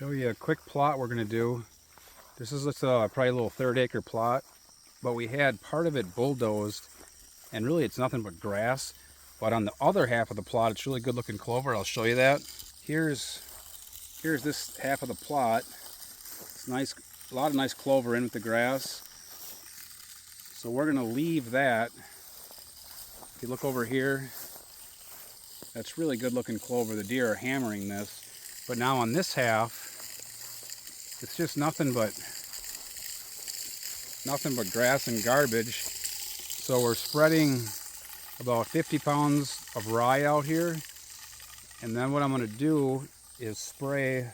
Show you a quick plot we're going to do. This is probably a little 3rd-acre plot, but we had part of it bulldozed, and really it's nothing but grass. But on the other half of the plot, it's really good looking clover. I'll show you that. Here's this half of the plot. It's nice, a lot of nice clover in with the grass. So we're going to leave that. If you look over here, that's really good looking clover. The deer are hammering this. But now on this half, it's just nothing but grass and garbage. So we're spreading about 50 pounds of rye out here. And then what I'm going to do is spray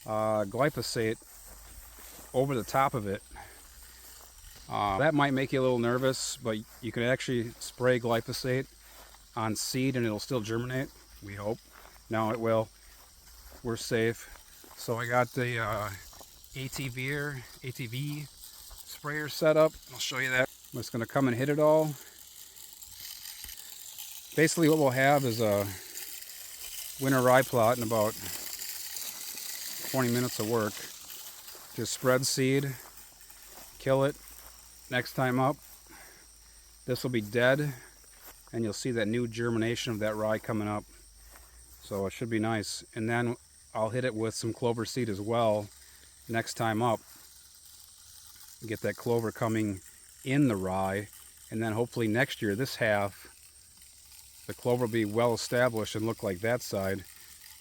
glyphosate over the top of it. That might make you a little nervous, but you can actually spray glyphosate on seed and it'll still germinate, we hope. No, it will. We're safe. So I got the ATV sprayer set up. I'll show you that. I'm just going to come and hit it all. Basically what we'll have is a winter rye plot in about 20 minutes of work. Just spread seed, kill it. Next time up, this will be dead, and you'll see that new germination of that rye coming up. So it should be nice. And then I'll hit it with some clover seed as well next time up. Get that clover coming in the rye, and then hopefully next year, this half, the clover will be well established and look like that side.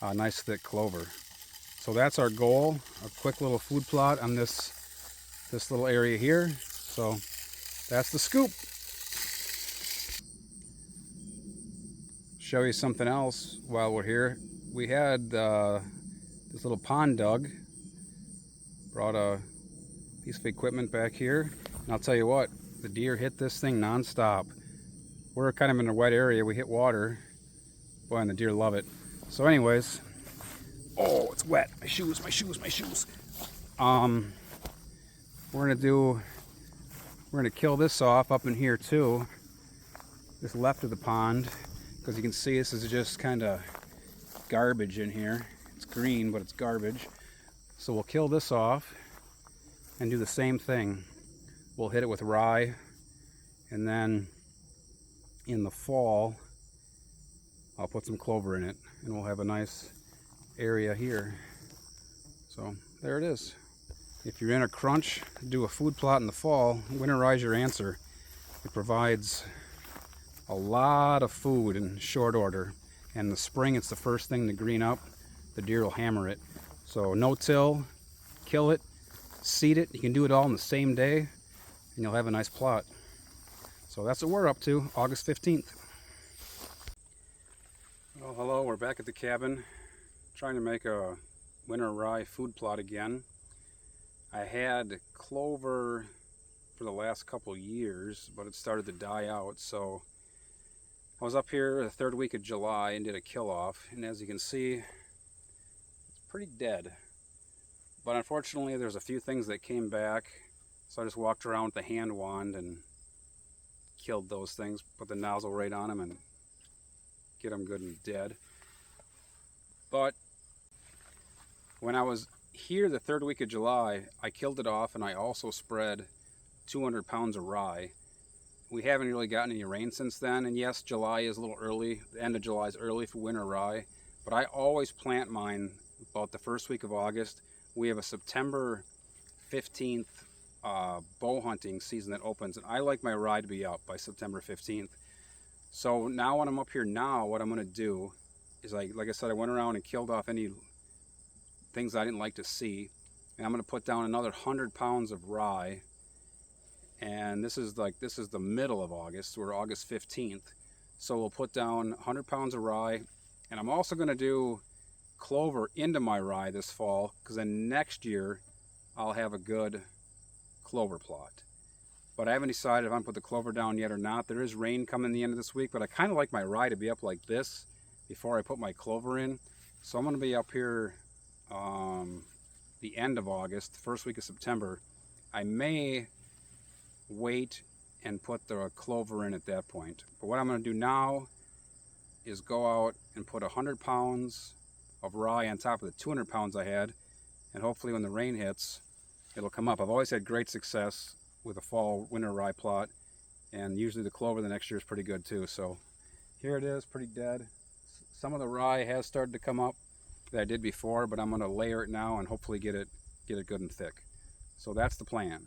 Nice thick clover. So that's our goal, a quick little food plot on this little area here. So that's the scoop. Show you something else while we're here. We had this little pond dug. Brought a piece of equipment back here. And I'll tell you what, the deer hit this thing non-stop. We're kind of in a wet area. We hit water. Boy, and the deer love it. So anyways, oh, it's wet. My shoes. We're gonna kill this off up in here too, this left of the pond, because you can see this is just kind of garbage in here. It's green, but it's garbage. So we'll kill this off and do the same thing. We'll hit it with rye, and then in the fall, I'll put some clover in it, and we'll have a nice area here. So there it is. If you're in a crunch, do a food plot in the fall, winter rye's your answer. It provides a lot of food in short order. And in the spring, it's the first thing to green up. The deer will hammer it. So no-till, kill it, seed it. You can do it all in the same day, and you'll have a nice plot. So that's what we're up to, August 15th. Well, hello, we're back at the cabin, trying to make a winter rye food plot again. I had clover for the last couple years, but it started to die out. So I was up here the 3rd week of July and did a kill off. And as you can see, it's pretty dead. But unfortunately, there's a few things that came back. So I just walked around with the hand wand and killed those things, put the nozzle right on them and get them good and dead. But when I was here the 3rd week of July, I killed it off, and I also spread 200 pounds of rye. We haven't really gotten any rain since then, and yes, July is a little early. The end of July is early for winter rye, but I always plant mine about the 1st week of August. We have a September 15th bow hunting season that opens, and I like my rye to be up by September 15th. So now when I'm up here now, what I'm going to do is, like I said, I went around and killed off any things I didn't like to see, and I'm going to put down another 100 pounds of rye. And this is the middle of August. We're August 15th, so we'll put down 100 pounds of rye. And I'm also going to do clover into my rye this fall, because then next year I'll have a good clover plot. But I haven't decided if I'm going to put the clover down yet or not. There is rain coming the end of this week, but I kind of like my rye to be up like this before I put my clover in. So I'm going to be up here the end of August, the 1st week of September. I may wait and put the clover in at that point. But what I'm going to do now is go out and put 100 pounds of rye on top of the 200 pounds I had, and hopefully when the rain hits, it'll come up. I've always had great success with a fall winter rye plot, and usually the clover the next year is pretty good too. So here it is, pretty dead. Some of the rye has started to come up that I did before, but I'm going to layer it now and hopefully get it good and thick. So that's the plan.